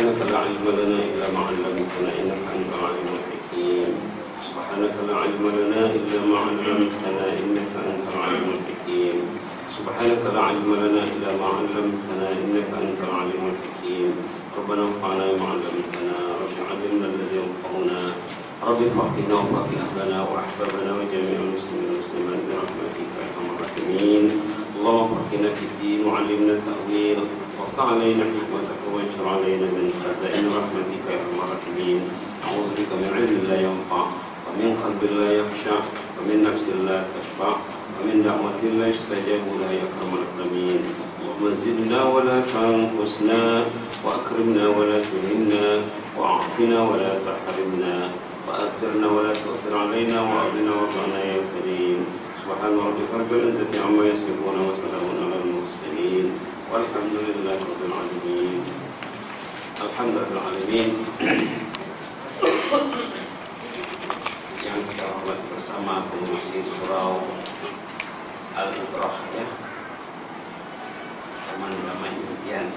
سبحانك لا علم لنا إلا ما علمتنا إنك أنت العليم الحكيم سبحانك لا علم لنا إلا ما علمتنا إنك أنت العليم الحكيم سبحانك لا علم لنا إلا ما علمتنا إنك أنت العليم الحكيم ربنا انفعنا بما علمتنا رب علمنا الذي ينفعنا رب فقهنا وفقه أهلنا وأحبابنا وجميع المسلمين والمسلمات برحمتك يا أرحم الراحمين اللهم فقهنا في الدين وعلمنا التأويل وافتح علينا حكمتك وانشر علينا من خزائن رحمتك يا أرحم الراحمين أعوذ بك من علم لا ينفع ومن قلب لا يخشع ومن نفس لا تشبع ومن دعوة لا يستجاب لها يا أكرم الأكرمين اللهم زدنا ولا تنقصنا وأكرمنا ولا تهنا وأعطنا ولا تحرمنا وأثرنا ولا تؤثر علينا وأغننا وارضنا يا كريم سبحان ربك رب العزة عما يصفون وسلام على المرسلين والحمد لله رب العالمين. الحمد لله رب العالمين. Yang kita hormati bersama pengurusi surau Al-Iqrah ya, teman-teman impian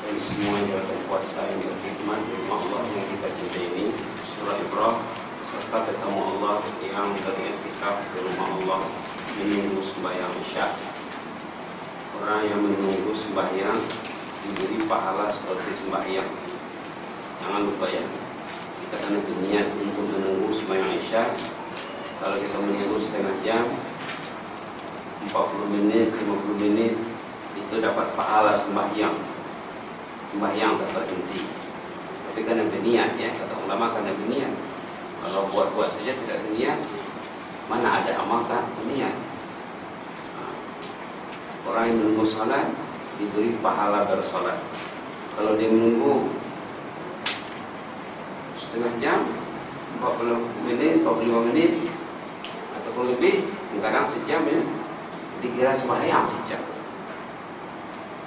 dan semua yang berkuasa yang berkhidmat di rumah Allah yang kita cintai ini, surah Iqrah serta ketemu Allah yang dari etikaf di rumah Allah menunggu sembahyang Isya. Orang yang menunggu sembahyang diberi pahala seperti sembahyang. Jangan lupa ya, kita akan berniat untuk menunggu sembahyang Isya. Kalau kita menunggu setengah jam, 40 menit, 50 menit, itu dapat pahala sembahyang tak berhenti. Tapi karena berniat ya, kata ulama karena berniat. Kalau buat-buat saja tidak berniat, mana ada amal tak berniat. Orang yang menunggu salat diberi pahala bersalat. Kalau dia menunggu setengah jam, 40 menit, 45 menit ataupun lebih, kadang sejam ya, dikira sembahyang sejam.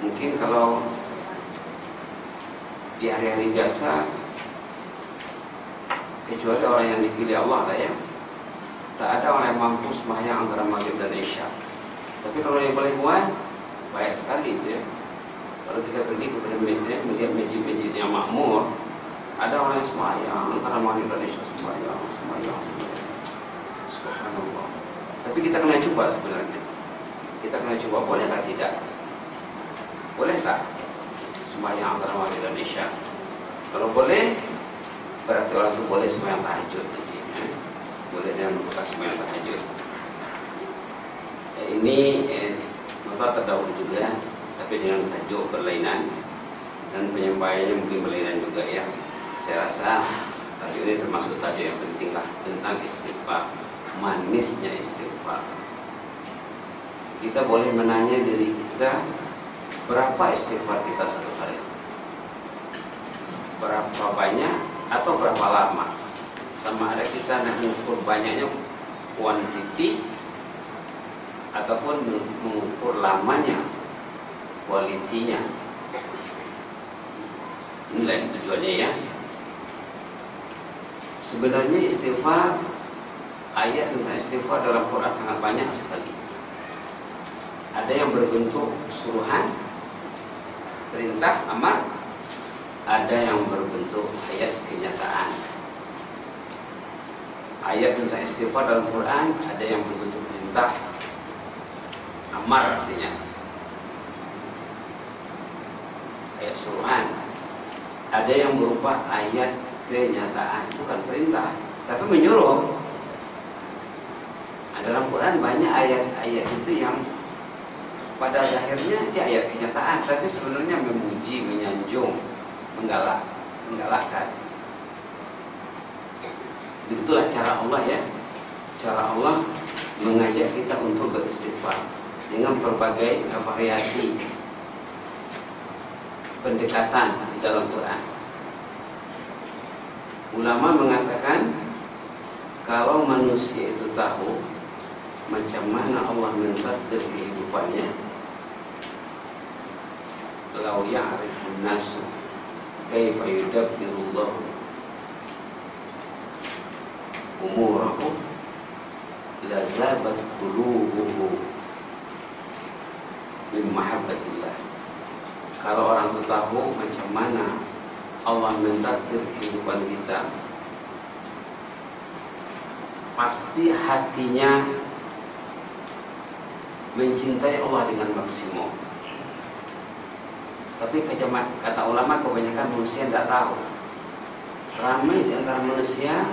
Mungkin kalau di hari-hari biasa, kecuali orang yang dipilih Allah lah ya, tak ada orang yang mampu sembahyang antara maghrib dan isya. Tapi kalau yang paling kuat, baik sekali itu ya. Kalau kita pergi kepada melihat masjid-masjid yang makmur, ada orang yang sembahyang antara maghrib dan isya, sembahyang. Subhanallah. Tapi kita kena coba sebenarnya. Kita kena coba, boleh tak tidak? Boleh tak sembahyang antara maghrib dan isya? Kalau boleh, berarti orang itu boleh sembahyang tahajud nanti, ya? Boleh dengan bekas sembahyang tahajud. Ya, ini Bapak terdahulu juga, tapi dengan tajuk berlainan dan penyampaiannya mungkin berlainan juga ya. Saya rasa tajuk ini termasuk tajuk yang penting lah, tentang istighfar, manisnya istighfar. Kita boleh menanya diri kita, berapa istighfar kita satu hari? Berapa banyak atau berapa lama? Sama ada kita nak mengukur banyaknya kuantiti ataupun mengukur lamanya kualitinya. Inilah tujuannya ya. Sebenarnya istighfar, ayat tentang istighfar dalam Quran sangat banyak sekali. Ada yang berbentuk suruhan, perintah, amar. Ada yang berbentuk ayat kenyataan. Ayat tentang istighfar dalam Quran ada yang berbentuk perintah, amar artinya ayat suruhan. Ada yang berupa ayat kenyataan, bukan perintah, tapi menyuruh. Dalam Quran banyak ayat-ayat itu yang pada akhirnya dia ayat kenyataan, tapi sebenarnya memuji, menyanjung, menggalakkan. Itulah cara Allah ya. Cara Allah mengajak kita untuk beristighfar dengan berbagai variasi pendekatan di dalam Quran. Ulama mengatakan kalau manusia itu tahu macam mana Allah mentakdir kehidupannya, lau ya'rifun nasu kaifa yudabbirullahu umurahu lazabat qulubuhu min mahabbatillah. Kalau orang itu tahu macam mana Allah mentakdir kehidupan kita, pasti hatinya mencintai Allah dengan maksimum. Tapi kata ulama, kebanyakan manusia tidak tahu. Ramai di antara manusia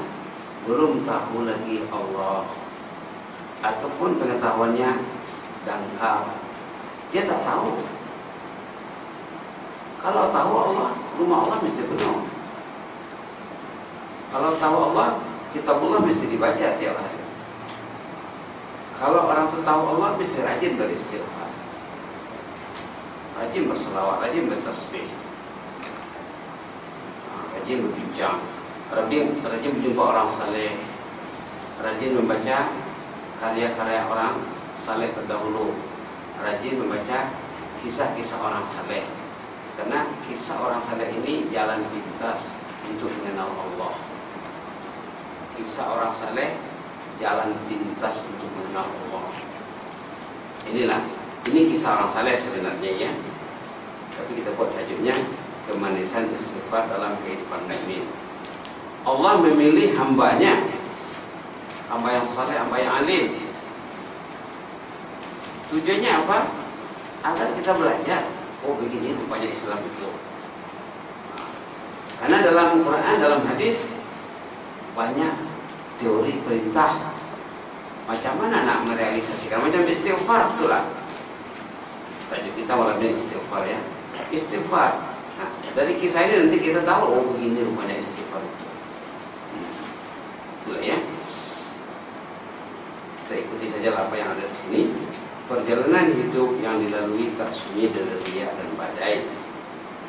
belum tahu lagi Allah, ataupun pengetahuannya dangkal. Dia tak tahu. Kalau tahu Allah, rumah Allah mesti penuh. Kalau tahu Allah, kitabullah mesti dibaca tiap hari. Kalau orang itu tahu Allah, mesti rajin beristighfar, rajin berselawat, rajin bertasbih, rajin berbincang, rajin berjumpa orang saleh, rajin membaca karya-karya orang saleh terdahulu, rajin membaca kisah-kisah orang saleh. Karena kisah orang saleh ini jalan pintas untuk mengenal Allah. Kisah orang saleh jalan pintas untuk mengenal Allah. Ini kisah orang saleh sebenarnya ya. Tapi kita buat tajuknya kemanisan istighfar dalam kehidupan mukmin. Allah memilih hambanya, hamba yang saleh, hamba yang alim. Tujuannya apa? Agar kita belajar. Oh begini rupanya Islam itu. Karena dalam Quran, dalam hadis banyak teori perintah macam mana nak merealisasikan, macam istighfar itulah. Tajuk kita malam ini istighfar ya. Istighfar. Nah, dari kisah ini nanti kita tahu oh begini rupanya istighfar itu. Itulah ya. Kita ikuti saja apa yang ada di sini. Perjalanan hidup yang dilalui tak sunyi dari riak dan badai,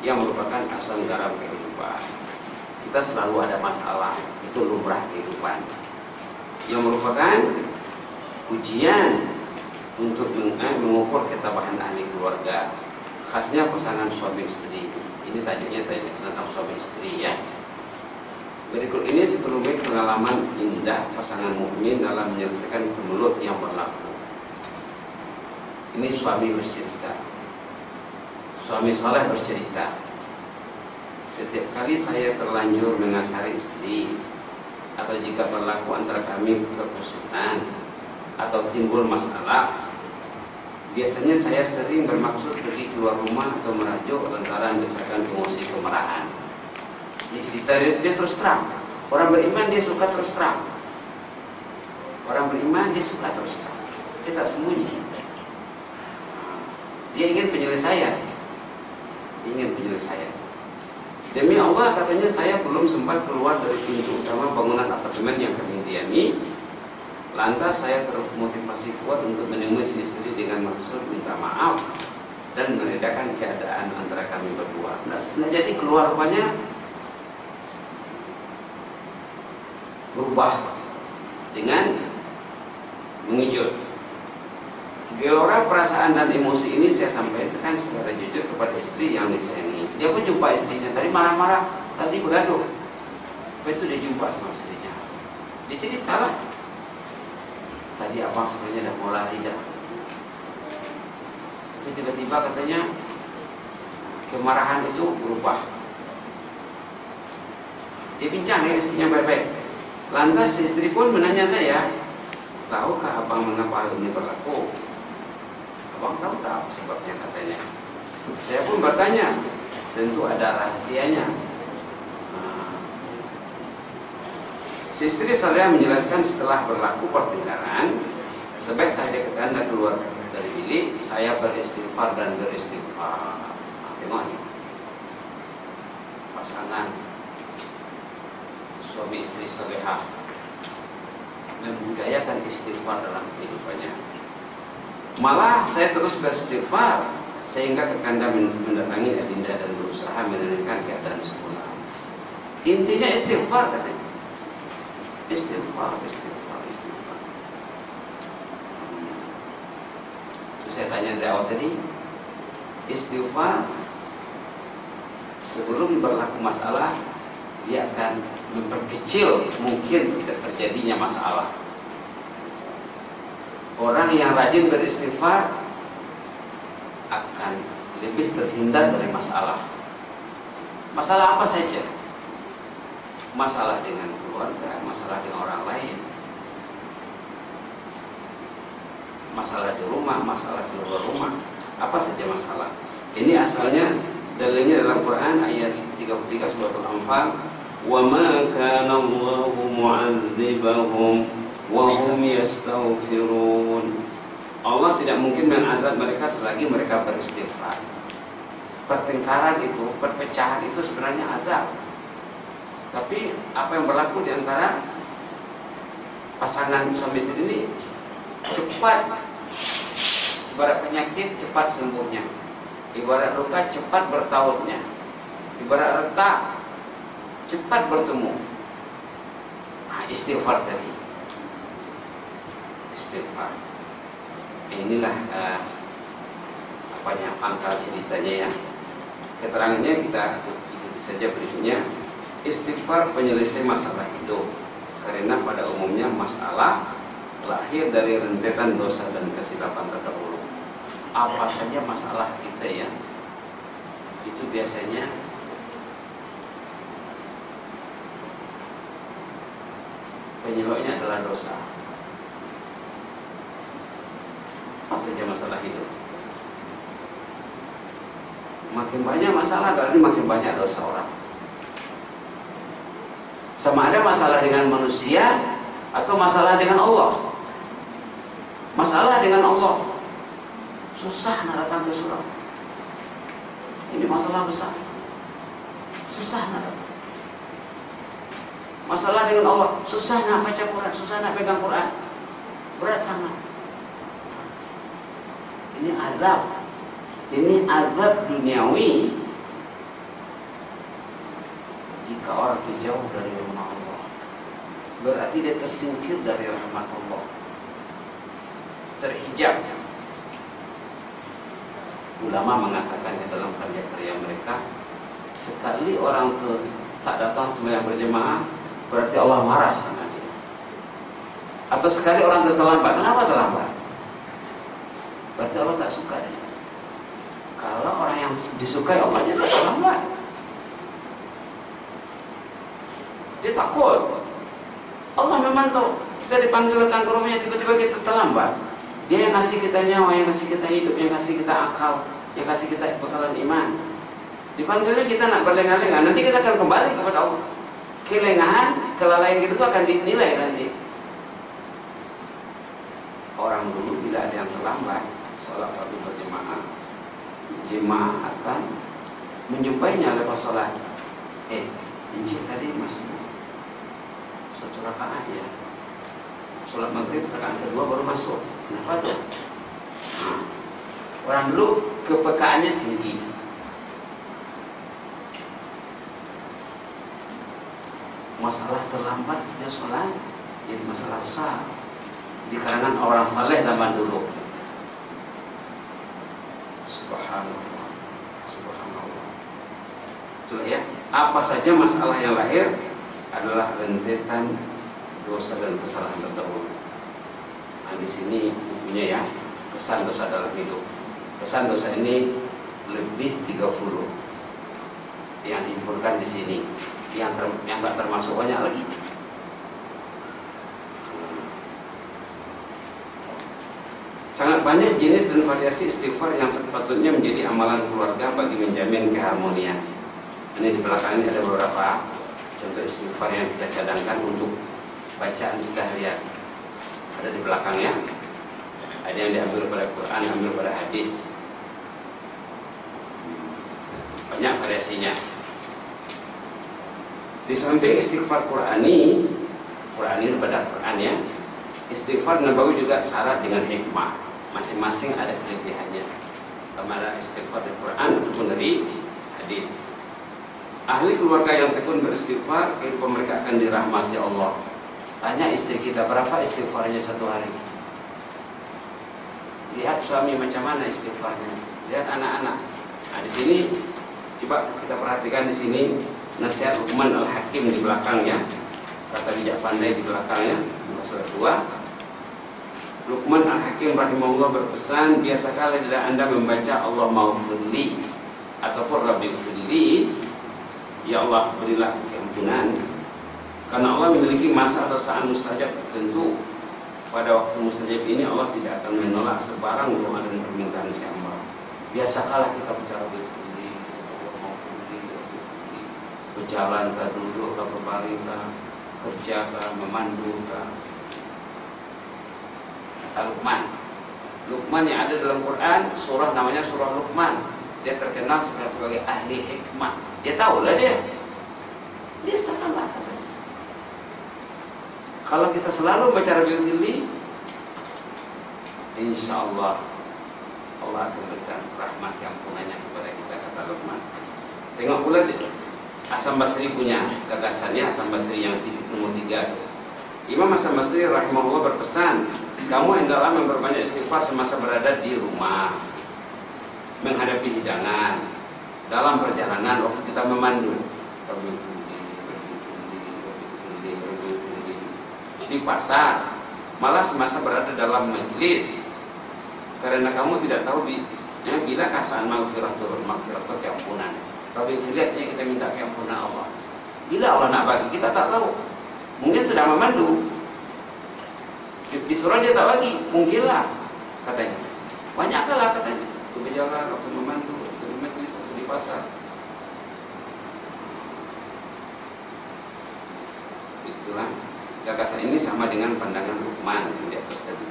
yang merupakan asam garam kehidupan. Kita selalu ada masalah, itu lumrah kehidupan, yang merupakan ujian untuk mengukur ketabahan ahli keluarga, khasnya pasangan suami istri. Ini tajuknya tentang suami istri ya. Berikut ini sekelumit pengalaman indah pasangan mukmin dalam menyelesaikan kemelut yang berlaku. Ini suami bercerita, suami saleh bercerita. Setiap kali saya terlanjur mengasari istri, atau jika berlaku antara kami kekusutan atau timbul masalah, biasanya saya sering bermaksud pergi keluar rumah atau merajuk lantaran desakan emosi kemarahan. Ini cerita dia terus terang. Orang beriman dia suka terus terang. Orang beriman dia suka terus terang. Dia tak sembunyi. Dia ingin penyelesaian. Demi Allah, katanya, saya belum sempat keluar dari pintu utama bangunan apartemen yang kami diami. Lantas saya termotivasi kuat untuk menemui si istri dengan maksud minta maaf dan meredakan keadaan antara kami berdua. Nah, jadi keluar rupanya berubah dengan mengejut. Gelora perasaan dan emosi ini saya sampaikan secara jujur kepada istri yang disayangi. Dia pun jumpa istrinya. Tadi marah-marah, tadi bergaduh. Apa itu dia jumpa sama istrinya? Dia ceritalah. Tadi abang sebenarnya dah mau lari dah. Tapi tiba-tiba katanya kemarahan itu berubah. Dia bincang dengan istrinya baik-baik. Lantas istri pun menanya saya, tahukah abang mengapa hal ini berlaku? Abang tahu tak apa sebabnya, katanya. Saya pun bertanya, tentu ada rahasianya. Si istri saya menjelaskan setelah berlaku pertengkaran, sebaik saya ke anda keluar dari bilik, saya beristighfar dan beristighfar. Tengok ini, pasangan suami istri salehah membudayakan istighfar dalam kehidupannya. Malah saya terus beristighfar sehingga kekanda mendatangi adinda dan berusaha menenangkan keadaan semula. Intinya istighfar, katanya. Istighfar. Terus saya tanya dari awal tadi, istighfar sebelum berlaku masalah, dia akan memperkecil mungkin tidak terjadinya masalah. Orang yang rajin beristighfar akan lebih terhindar dari masalah. Masalah apa saja? Masalah dengan keluarga, masalah dengan orang lain, masalah di rumah, masalah di luar rumah, apa saja masalah. Ini asalnya dalilnya dalam Quran ayat 33 surat Al-Anfal, "Wa ma kana Allahu mu'adzibahum wa hum yastaghfirun." Allah tidak mungkin mengadab mereka selagi mereka beristighfar. Pertengkaran itu, perpecahan itu sebenarnya azab. Tapi apa yang berlaku di antara pasangan suami istri ini cepat, ibarat penyakit cepat sembuhnya, ibarat luka cepat bertautnya, ibarat retak cepat bertemu. Nah, istighfar tadi, istighfar. Inilah pangkal ceritanya ya. Keterangannya kita ikuti saja berikutnya. Istighfar penyelesai masalah hidup, karena pada umumnya masalah lahir dari rentetan dosa dan kesilapan terdahulu. Apa saja masalah kita ya, itu biasanya penyebabnya adalah dosa. Apa saja masalah hidup. Makin banyak masalah berarti makin banyak dosa orang. Sama ada masalah dengan manusia atau masalah dengan Allah. Masalah dengan Allah susah nak datang ke surau. Ini masalah besar, susah nak datang. Masalah dengan Allah susah nak baca Quran, susah nak pegang Quran, berat sangat. Ini azab. Ini azab duniawi jika orang terjauh dari rumah Allah. Berarti dia tersingkir dari rahmat Allah, terhijab. Ulama mengatakan dalam karya-karya mereka, sekali orang tak datang sembahyang berjemaah, berarti Allah marah sama dia. Atau sekali orang terlambat, kenapa terlambat? Berarti Allah tak suka dia. Kalau orang yang disukai Allahnya tak terlambat, dia takut. Allah memang tahu kita dipanggil datang ke rumahnya, tiba-tiba kita terlambat. Dia yang kasih kita nyawa, yang kasih kita hidup, yang kasih kita akal, yang kasih kita bekalan iman. Dipanggilnya kita nak berlengah-lengah, nanti kita akan kembali kepada Allah. Kelengahan, kelalaian kita itu akan dinilai nanti. Orang dulu bila ada yang terlambat sholat fardu berjemaah, jemaah akan menjumpainya lepas sholat. Encik tadi masuk satu rakaat ya, sholat maghrib rakaat kedua baru masuk. Kenapa tuh? Nah, orang dulu kepekaannya tinggi. Masalah terlambat sejak sholat jadi masalah besar di kalangan orang saleh zaman dulu. Subhanallah, subhanallah. Itulah ya. Apa saja masalah yang lahir adalah rentetan dosa dan kesalahan terdahulu. Nah, di sini bukunya ya, kesan dosa dalam hidup. Kesan dosa ini lebih 30 yang dihimpunkan di sini. Yang tak termasuk banyak lagi. Sangat banyak jenis dan variasi istighfar yang sepatutnya menjadi amalan keluarga bagi menjamin keharmonian. Ini di belakang ini ada beberapa contoh istighfar yang kita cadangkan untuk bacaan kita harian. Ada di belakangnya. Ada yang diambil pada Quran, ambil pada hadis. Banyak variasinya. Di samping istighfar Qurani pada Quran ya, istighfar nabawi juga syarat dengan hikmah. Masing-masing ada kelebihannya. Sama ada istighfar di Quran ataupun dari hadis. Ahli keluarga yang tekun beristighfar, kehidupan mereka akan dirahmati Allah. Tanya istri kita berapa istighfarnya satu hari. Lihat suami macam mana istighfarnya. Lihat anak-anak. Nah di sini coba kita perhatikan di sini nasihat Luqman Al-Hakim di belakangnya, kata bijak pandai di belakangnya, surat 2. Luqman Al-Hakim rahimahullah berpesan, biasakanlah Anda membaca Allah maghfirli ataupun Rabbi firli, ya Allah berilah ampunan, karena Allah memiliki masa atau saat mustajab tertentu. Pada waktu mustajab ini Allah tidak akan menolak sebarang doa dan permintaan si hamba. Biasakanlah kita bicara firli, berjalan ke duduk ke berbaring ke kerja ke memandu ke. Luqman yang ada dalam Quran, surah namanya surah Luqman. Dia terkenal sebagai ahli hikmah. Dia tahu lah dia. Biasakanlah katanya. Kalau kita selalu baca Rabbil Fili, insya Allah Allah akan berikan rahmat ampunannya kepada kita, kata Luqman. Tengok pula Hasan Basri punya gagasannya, Hasan Basri yang nomor 3. Imam Hasan Basri rahimahullah berpesan, kamu hendaklah memperbanyak istighfar semasa berada di rumah, menghadapi hidangan, dalam perjalanan waktu kita memandu, di pasar, malah semasa berada dalam majelis, karena kamu tidak tahu bila kasaan maghfirah turun, maghfirah atau keampunan. Tapi lihatnya kita minta keampunan Allah. Bila Allah nak bagi kita tak tahu. Mungkin sedang memandu, disuruh dia tak bagi, mungkinlah katanya. Banyaklah katanya. Waktu berjalan, waktu memandu, waktu di majlis, waktu di pasar. Itulah gagasan ini sama dengan pandangan Luqman yang di atas tadi.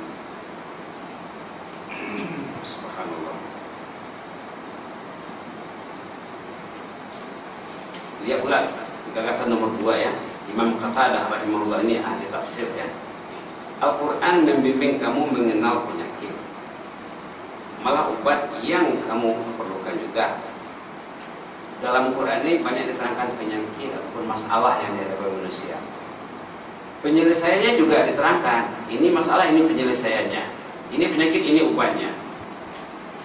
Subhanallah. Lihat pula gagasan nomor 2 ya. Imam Qatadah rahimahullah ini ahli tafsir ya. Al-Quran membimbing kamu mengenal penyakit, malah obat yang kamu perlukan juga. Dalam Quran ini banyak diterangkan penyakit ataupun masalah yang dihadapi manusia. Penyelesaiannya juga diterangkan. Ini masalah, ini penyelesaiannya. Ini penyakit, ini obatnya.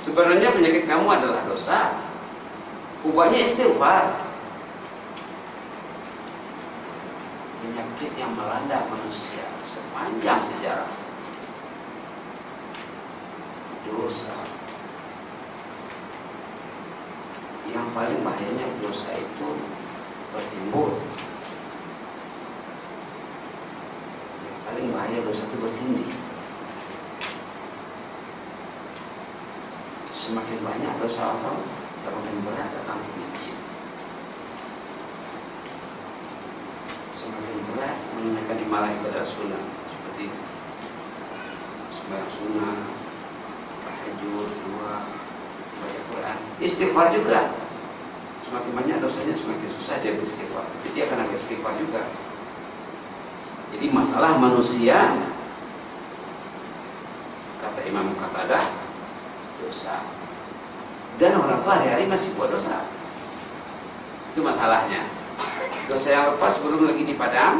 Sebenarnya penyakit kamu adalah dosa, obatnya istighfar. Penyakit yang melanda manusia sepanjang sejarah, dosa. Yang paling bahayanya dosa itu bertimbul. Yang paling bahaya dosa itu bertindih. Semakin banyak dosa orang, semakin berat datang penyakit. Semakin berat menunaikan imalah ibadah sunnah seperti sembahyang sunnah, tahajud, doa, baca Quran, istighfar juga. Semakin banyak dosanya semakin susah dia beristighfar. Tapi dia akan ada istighfar juga. Jadi masalah manusia, kata Imam Qatadah, dosa. Dan orang tua hari-hari masih buat dosa. Itu masalahnya. Dosa yang lepas belum lagi dipadam,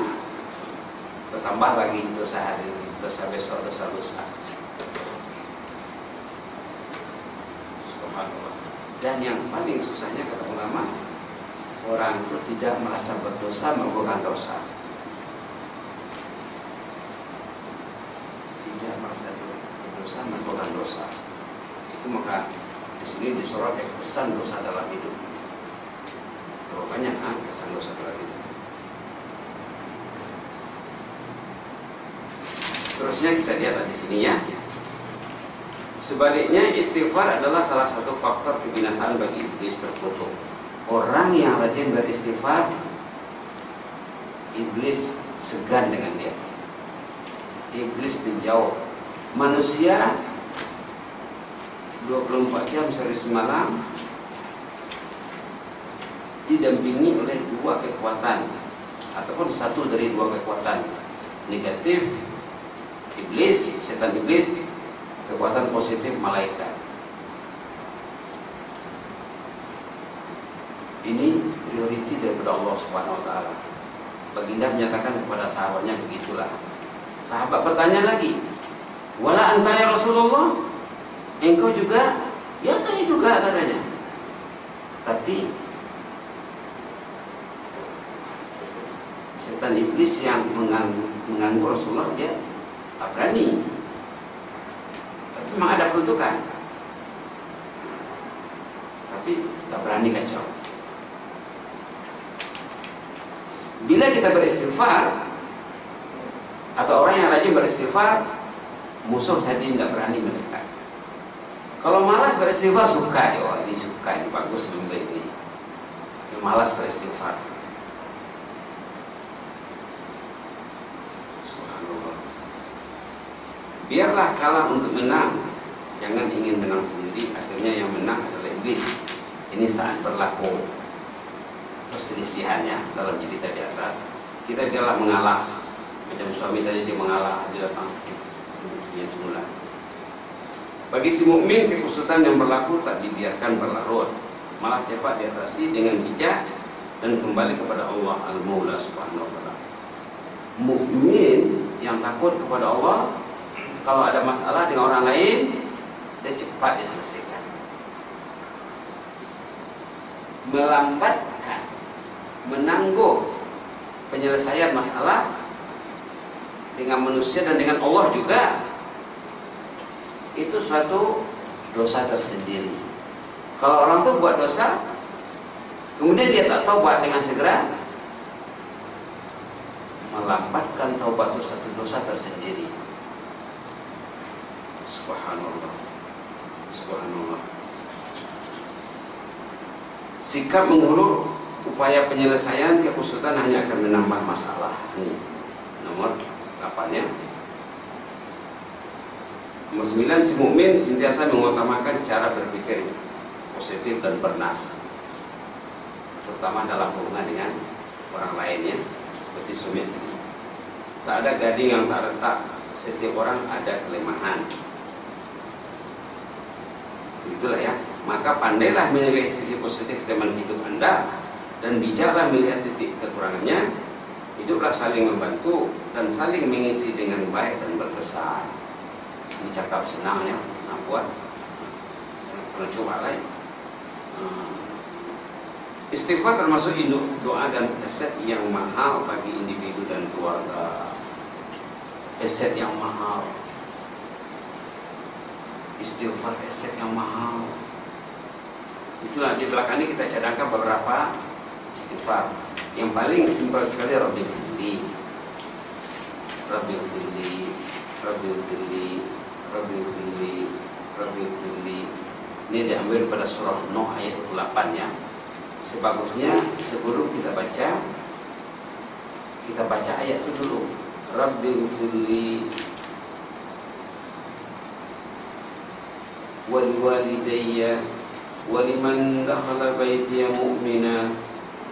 bertambah lagi dosa hari ini, dosa besok, dosa lusa. Subhanallah. Dan yang paling susahnya kata ulama, orang itu tidak merasa berdosa melakukan dosa. Tidak merasa berdosa melakukan dosa. Itu maka di sini disorot kesan dosa dalam hidup. Terlalu banyak kesan dosa dalam hidup. Terusnya kita lihat di sini ya. Sebaliknya istighfar adalah salah satu faktor kebinasaan bagi iblis terkutuk. Orang yang rajin beristighfar, iblis segan dengan dia. Iblis menjauh. Manusia 24 jam sehari semalam didampingi oleh 2 kekuatan ataupun satu dari 2 kekuatan negatif, iblis, setan iblis, kekuatan positif malaikat. Ini prioriti daripada Allah Subhanahu wa taala. Baginda menyatakan kepada sahabatnya begitulah. Sahabat bertanya lagi, "Wala anta ya Rasulullah?" Engkau juga? Ya saya juga katanya. Tapi setan iblis yang mengganggu Rasulullah dia tak berani. memang ada peruntukan, tapi tak berani kacau. Bila kita beristighfar, atau orang yang rajin beristighfar, musuh tadi tidak berani mendekat. Kalau malas beristighfar, suka, oh ini suka, ini bagus, lebih ini. Malas beristighfar. Subhanallah. Biarlah kalah untuk menang, jangan ingin menang sendiri. Akhirnya yang menang adalah iblis. Ini saat berlaku perselisihannya dalam cerita di atas. Kita biarlah mengalah. Macam suami tadi dia mengalah, dia datang semestinya semula. Bagi si mukmin, kekusutan yang berlaku tak dibiarkan berlarut, malah cepat diatasi dengan bijak dan kembali kepada Allah Al-Maula Subhanahu wa Ta'ala. Mukmin yang takut kepada Allah, kalau ada masalah dengan orang lain, dia cepat diselesaikan. Melambatkan, menangguh penyelesaian masalah dengan manusia dan dengan Allah juga, itu suatu dosa tersendiri. Kalau orang tuh buat dosa, kemudian dia tak taubat dengan segera, melambatkan taubat itu satu dosa tersendiri. Subhanallah, subhanallah. Sikap mengulur upaya penyelesaian kekusutan hanya akan menambah masalah. Ini nomor 8-nya. Nomor 9, si mukmin sentiasa mengutamakan cara berpikir positif dan bernas, terutama dalam hubungan dengan orang lainnya, seperti suami istri. Tak ada gading yang tak retak, setiap orang ada kelemahan. Itulah ya. Maka pandailah menilai sisi positif teman hidup Anda dan bijaklah melihat titik kekurangannya. Hiduplah saling membantu dan saling mengisi dengan baik dan berkesan. Ini cakap senangnya, nak buat, pernah coba lah. Istighfar termasuk induk doa dan aset yang mahal bagi individu dan keluarga. Aset yang mahal. Istighfar aset yang mahal. Itulah di belakang ini kita cadangkan beberapa istighfar. Yang paling simpel sekali Rabbil Firli, Rabbil Firli, Rabbil Firli, Rabbil Firli, Rabbil Firli. Ini diambil pada surah Nuh ayat 8 ya. Sebagusnya sebelum kita baca ayat itu dulu. Rabbil Firli wal walidayya waliman dakhala baitiya mu'mina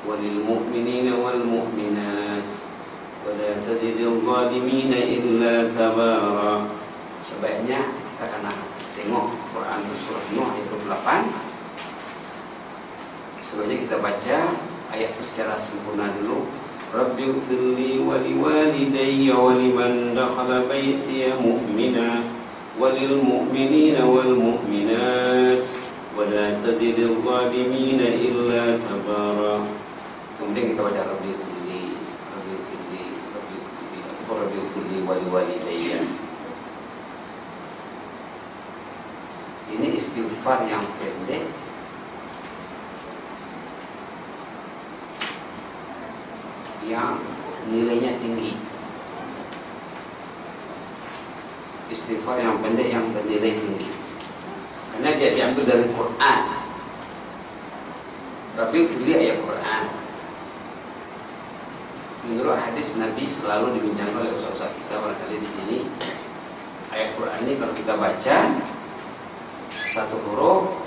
walil mu'minina wal mu'minat wala tazidil zalimina illa tabara. Sebaiknya kita kena tengok Quran surah Nuh ayat 28. Sebaiknya kita baca ayat itu secara sempurna dulu. Rabbighfirli wa liwalidayya wa liman dakhala baitiya mu'mina walil mu'minina wal mu'minat wala tazidil zalimina illa tabara. Kemudian kita baca Rabbighfirli, Rabbighfirli, Rabbighfirli, Rabbighfirli wa liwalidayya. Ini istighfar yang pendek, yang nilainya tinggi. Istighfar yang pendek yang bernilai tinggi, karena dia diambil dari Quran. Rabbighfirli ayat Quran. Menurut hadis Nabi selalu dibincangkan oleh ustaz-ustaz kita barangkali di sini. Ayat Quran ini kalau kita baca satu huruf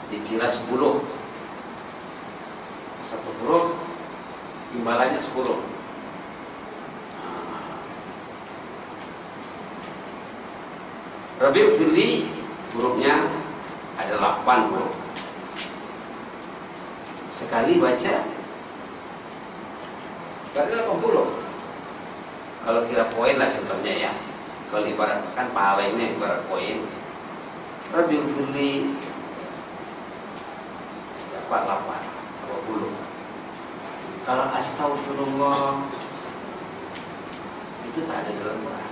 dikira 10. Satu huruf imbalannya 10. Rabbighfirli hurufnya ada 8 huruf. Sekali baca berarti 80. Kalau kira poin lah contohnya ya. Kalau ibaratkan pahala ini ibarat poin. Rabbighfirli dapat 20. Kalau astaghfirullah itu tak ada dalam Quran.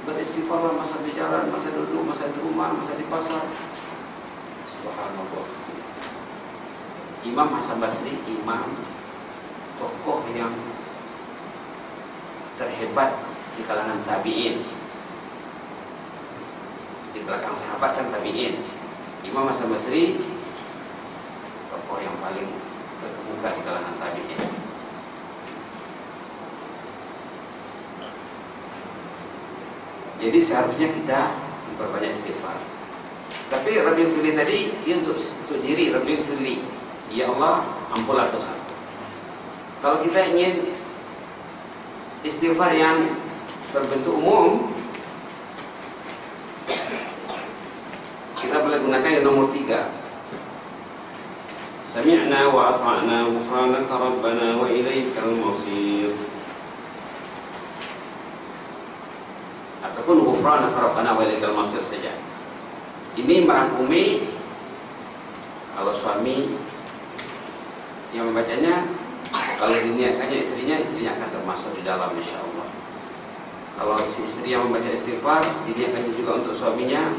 beristighfarlah masa di jalan, masa duduk, masa di rumah, masa di pasar. Subhanallah. Imam Hasan Basri, imam tokoh yang terhebat di kalangan tabi'in. Di belakang sahabat kan tabi'in. Imam Hasan Basri tokoh yang paling terkemuka di kalangan tabi'in. Jadi seharusnya kita memperbanyak istighfar. Tapi Rabbil Firli tadi dia untuk diri. Rabbil Firli, ya Allah ampunlah dosa. Kalau kita ingin istighfar yang berbentuk umum, kita boleh gunakan yang nomor 3. Sami'na wa ata'na ghufranaka rabbana wa ilaikal masir. Ataupun ghufranaka rabbana wa ilaikal masir saja. Ini merangkumi kalau suami yang membacanya, kalau diniatkannya istrinya akan termasuk di dalam, insya Allah. Kalau si istri yang membaca istighfar diniatkannya juga untuk suaminya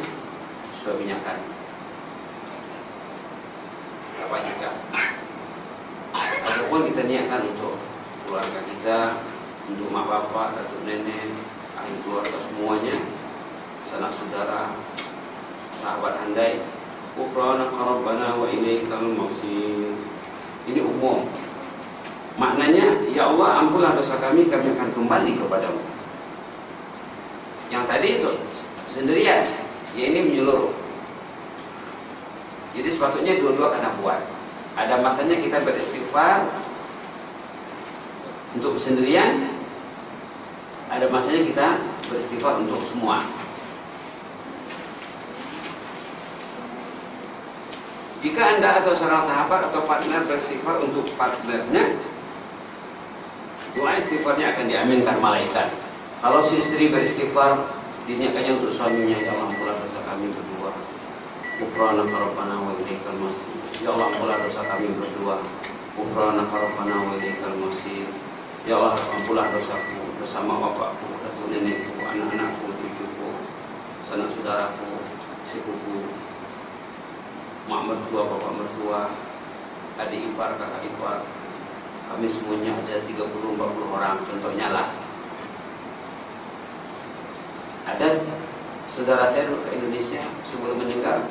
akan apa juga. Ataupun kita niatkan untuk keluarga kita, untuk mak bapak, datuk nenek, ahli keluarga semuanya, sanak saudara, sahabat andai. Ghufranaka rabbana wa ilaikal masir. Ini umum. Maknanya, ya Allah ampunlah dosa kami akan kembali kepadamu. Yang tadi itu sendirian, ya ini menyeluruh. Jadi sepatutnya dua-dua kena buat. Ada masanya kita beristighfar untuk sendirian, ada masanya kita beristighfar untuk semua. Jika Anda atau seorang sahabat atau partner beristighfar untuk partnernya, doa istighfarnya akan diaminkan malaikat. Kalau si istri beristighfar diniatkannya untuk suaminya, ya Allah ampunlah dosa kami berdua. Ghufranaka rabbana wa ilaikal masir. Ya Allah ampunlah dosa kami berdua. Ghufranaka rabbana wa ilaikal masir. Ya Allah ampunlah dosaku bersama bapakku, datuk nenekku, anak-anakku, cucuku, sanak saudaraku, sepupu, mak mertua, bapak mertua, adik ipar, kakak ipar. Kami semuanya ada 30-40 orang, contohnya lah. Ada saudara saya dulu ke Indonesia, sebelum meninggal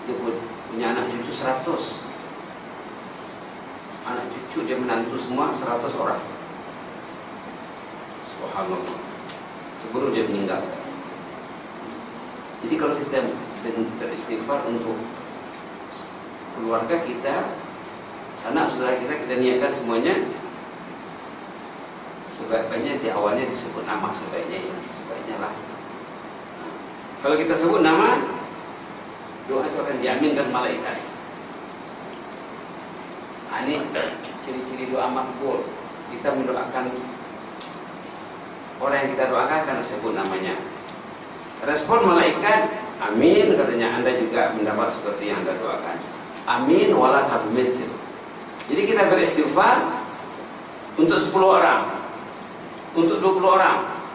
dia punya anak cucu 100. Anak cucu dia menantu semua 100 orang. Subhanallah. Sebelum dia meninggal. Jadi kalau kita beristighfar untuk keluarga kita, sanak saudara kita niatkan semuanya, sebaiknya di awalnya disebut nama, sebaiknya lah. Kalau kita sebut nama, doa itu akan diaminkan malaikat. Ini ciri-ciri doa makbul. Kita mendoakan orang yang kita doakan karena sebut namanya. Respon malaikat, amin, katanya Anda juga mendapat seperti yang Anda doakan. Amin walaka bimithil. Jadi kita beristighfar untuk 10 orang, untuk 20 orang,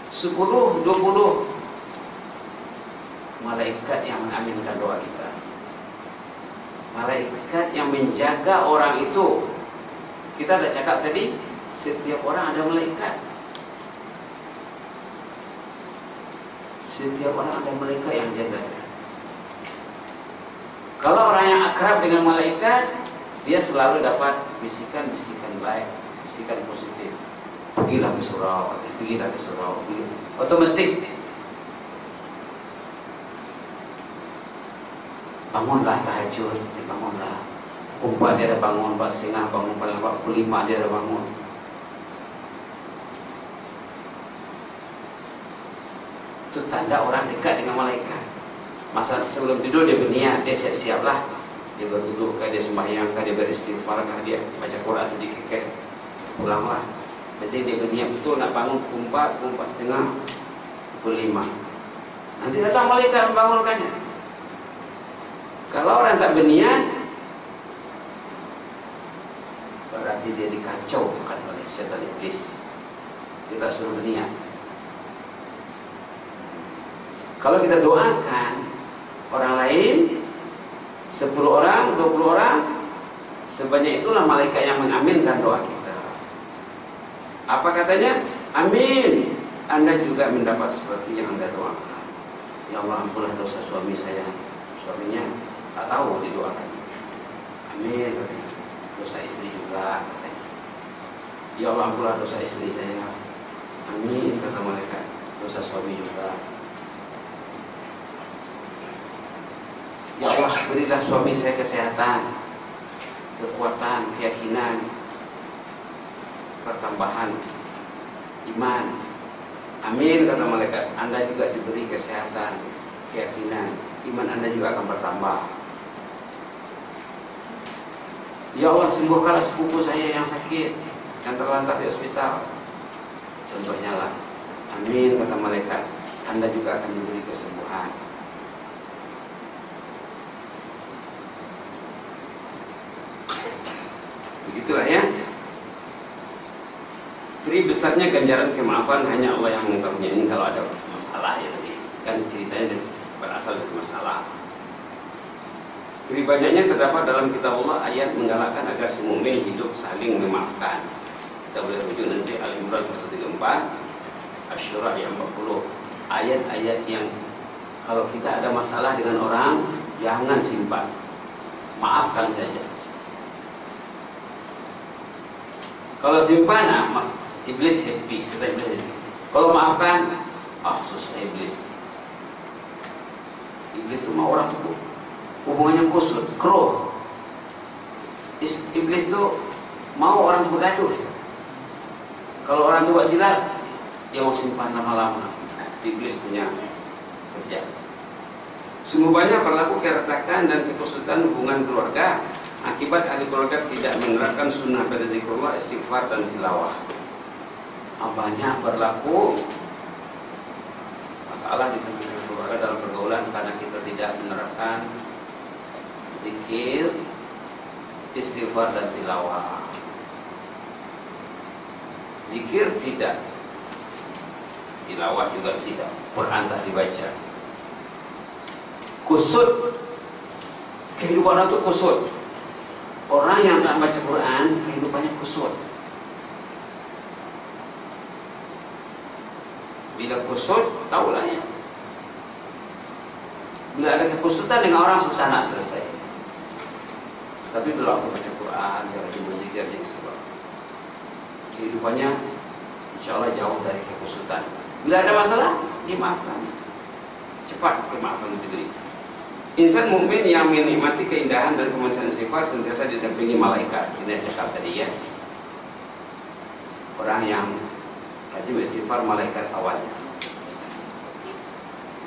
10, 20 malaikat yang mengaminkan doa kita. Malaikat yang menjaga orang itu. Kita sudah cakap tadi, setiap orang ada malaikat. Setiap orang ada malaikat yang jaga. Kalau orang yang akrab dengan malaikat, dia selalu dapat bisikan-bisikan baik, bisikan positif. Pergilah ke surau, pergilah ke surau. Otomatis bangunlah tahajud, bangunlah. Pukul 4 dia ada bangun, 4:30 bangun, 4:45 dia ada bangun. Itu tanda orang dekat dengan malaikat. Masa sebelum tidur dia berniat, dia siap-siap lah. Dia berduduk, dia sembahyang, dia beristighfar, dia baca Quran sedikit, pulanglah. Jadi dia berniat betul nak bangun pukul 4, pukul 4:30, pukul 5. Nanti datang malaikat membangunkannya. Kalau orang tak berniat, berarti dia dikacaukan oleh setan iblis. Dia tak suruh berniat. Kalau kita doakan orang lain 10 orang, 20 orang, sebanyak itulah malaikat yang mengaminkan doa kita. Apa katanya? Amin. Anda juga mendapat seperti yang Anda doakan. Ya Allah, ampunlah dosa suami saya. Suaminya tak tahu didoakan. Amin. Dosa istri juga katanya. Ya Allah, ampunlah dosa istri saya. Amin, kata malaikat. Dosa suami juga. Ya Allah, berilah suami saya kesehatan, kekuatan, keyakinan, pertambahan iman. Amin, kata malaikat. Anda juga diberi kesehatan, keyakinan, iman Anda juga akan bertambah. Ya Allah, sembuhkanlah sepupu saya yang sakit, yang terlantar di hospital. Contohnya lah. Amin, kata malaikat. Anda juga akan diberi kesembuhan. Begitulah ya. Jadi besarnya ganjaran kemaafan hanya Allah yang mengetahuinya. Ini kalau ada masalah ya tadi. Kan ceritanya berasal dari masalah. Lebih banyaknya terdapat dalam kitab Allah ayat menggalakkan agar si mukmin hidup saling memaafkan. Kita boleh rujuk nanti Al-Imran 134, Asy-Syura yang 40. Ayat-ayat yang kalau kita ada masalah dengan orang, jangan simpan, maafkan saja. Kalau simpan, iblis happy, setelah iblis happy. Kalau maafkan, susah iblis. Iblis itu mau orang tuh hubungannya kusut, keruh. Iblis itu mau orang itu bergaduh. Kalau orang itu buat silat, dia mau simpan lama-lama. Iblis punya kerja. Sungguh banyak berlaku keretakan dan kekusutan hubungan keluarga akibat ahli keluarga tidak menerapkan sunnah berzikrullah, istighfar dan tilawah. Banyak berlaku masalah di tengah keluarga dalam pergaulan karena kita tidak menerapkan zikir, istighfar dan tilawah. Zikir tidak, tilawah juga tidak, Quran tak dibaca. Kusut, kehidupan itu kusut. Orang yang tak baca Quran, kehidupannya kusut. Bila kusut, tahulah ya. Bila ada kekusutan dengan orang, susah nak selesai. Tapi bila waktu baca Quran, dia rajin berzikir, jadi sebab kehidupannya insya Allah jauh dari kekusutan. Bila ada masalah, dimaafkan. Cepat kemaafan itu diberi. Insan mukmin yang menikmati keindahan dan kemanusiaan sifat sentiasa didampingi malaikat. Ini cakap tadi ya. Orang yang rajin beristighfar, malaikat awalnya.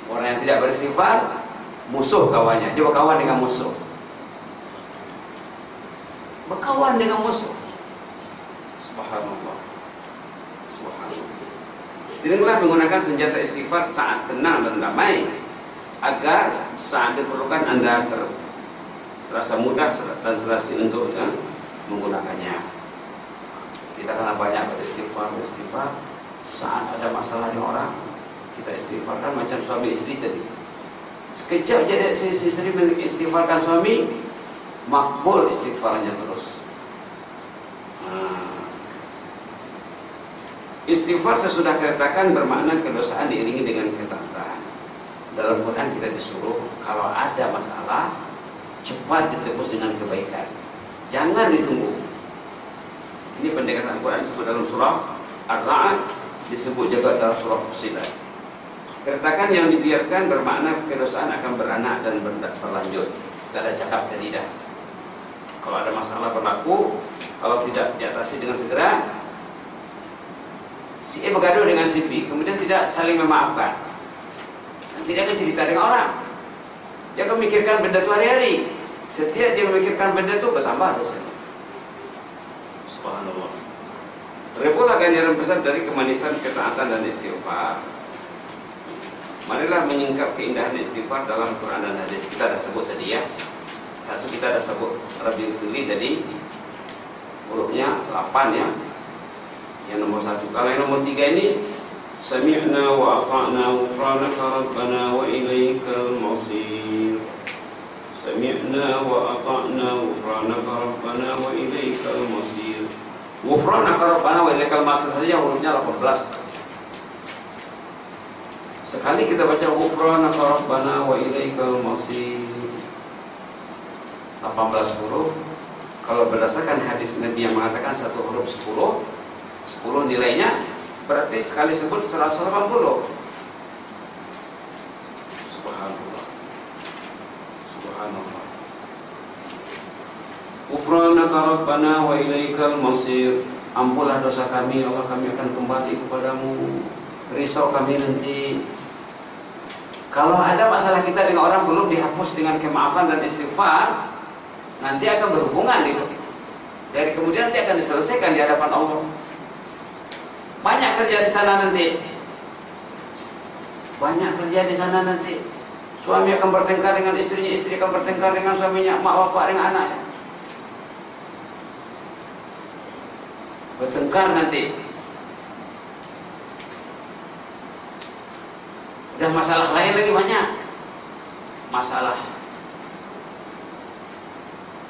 Orang yang tidak beristighfar, musuh kawannya. Dia berkawan dengan musuh. Berkawan dengan musuh. Subhanallah. Subhanallah. Seringlah menggunakan senjata istighfar saat tenang dan damai, agar saat diperlukan Anda terasa mudah dan selesai untuk menggunakannya. Kita karena banyak beristighfar saat ada masalah dengan orang, kita istighfarkan macam suami istri tadi. Sekejap jadi istri mengistighfarkan suami, makbul istighfarnya terus. Istighfar sesudah katakan bermakna kedosaan diiringi dengan ketaatan. Dalam Quran kita disuruh kalau ada masalah cepat ditebus dengan kebaikan, jangan ditunggu. Ini pendekatan Quran disebut dalam surah Ar-Ra'd, disebut juga dalam surah Fussilat. Keretakan yang dibiarkan bermakna kedosaan akan beranak dan berlanjut. Kita ada cakap tadi dah. Kalau ada masalah berlaku, kalau tidak diatasi dengan segera, si A bergaduh dengan si B, kemudian tidak saling memaafkan, tidak akan cerita dengan orang. Dia akan memikirkan benda itu hari-hari. Setiap dia memikirkan benda itu bertambah dosanya. Subhanallah. Rebulah ganjaran besar dari kemanisan ketaatan dan istighfar. Marilah menyingkap keindahan istighfar dalam Quran dan hadis. Kita ada sebut tadi ya. Satu kita ada sebut Rabiul Fili tadi, hurufnya 8 ya. Yang nomor 1. Kalau yang nomor 3 ini سمعنا وأطعنا غفرانك ربنا وإليك المصير سمعنا وأطعنا غفرانك ربنا وإليك المصير. Ghufranaka Rabbana wa ilaikal masir saja hurufnya 18. Sekali kita baca Ghufranaka Rabbana wa ilaikal masir 18 huruf. Kalau berdasarkan hadis Nabi yang mengatakan satu huruf 10 nilainya, berarti sekali sebut 180. Subhanallah. Subhanallah. Ghufranaka Rabbana wa ilaikal masir. Ampunlah dosa kami, Allah, kami akan kembali kepadamu. Risau kami nanti. Kalau ada masalah kita dengan orang belum dihapus dengan kemaafan dan istighfar, nanti akan berhubungan itu. Dari kemudian nanti akan diselesaikan di hadapan Allah. Banyak kerja di sana nanti. Banyak kerja di sana nanti. Suami akan bertengkar dengan istrinya, istri akan bertengkar dengan suaminya, mak bapak dengan anaknya. Bertengkar nanti. Dan masalah lain lagi banyak. Masalah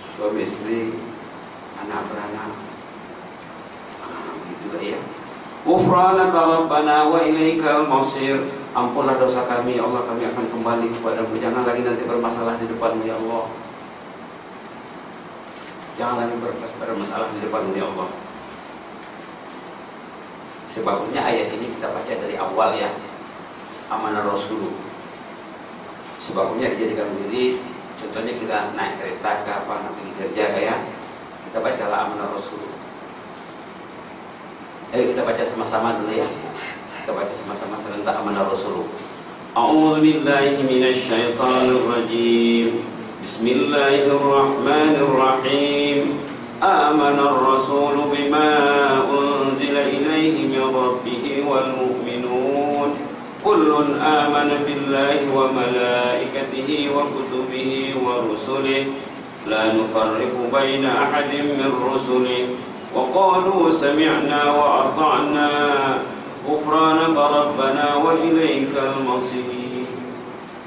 suami istri, anak beranak, gitulah ya. Ghufranaka Rabbana wa ilaikal masir. Ampunlah dosa kami, ya Allah, kami akan kembali kepadamu. Jangan lagi nanti bermasalah di depanmu, ya Allah. Jangan lagi bermasalah di depanmu, ya Allah. Sebabnya ayat ini kita baca dari awal ya, amanah Rasul. Sebabnya dijadikan diri. Contohnya kita naik kereta ke apa, nak pergi kerja kayak, kita bacalah amanah Rasul. Ayo kita baca sama-sama dulu ya. Kita baca sama-sama serentak amanah Rasul. A'udzu billahi minasy syaithanir rajim. Bismillahirrahmanirrahim. آمن الرسول بما أنزل إليه من ربه والمؤمنون كل آمن بالله وملائكته وكتبه ورسله لا نفرق بين أحد من رسله وقالوا سمعنا وأطعنا غفرانك ربنا وإليك المصير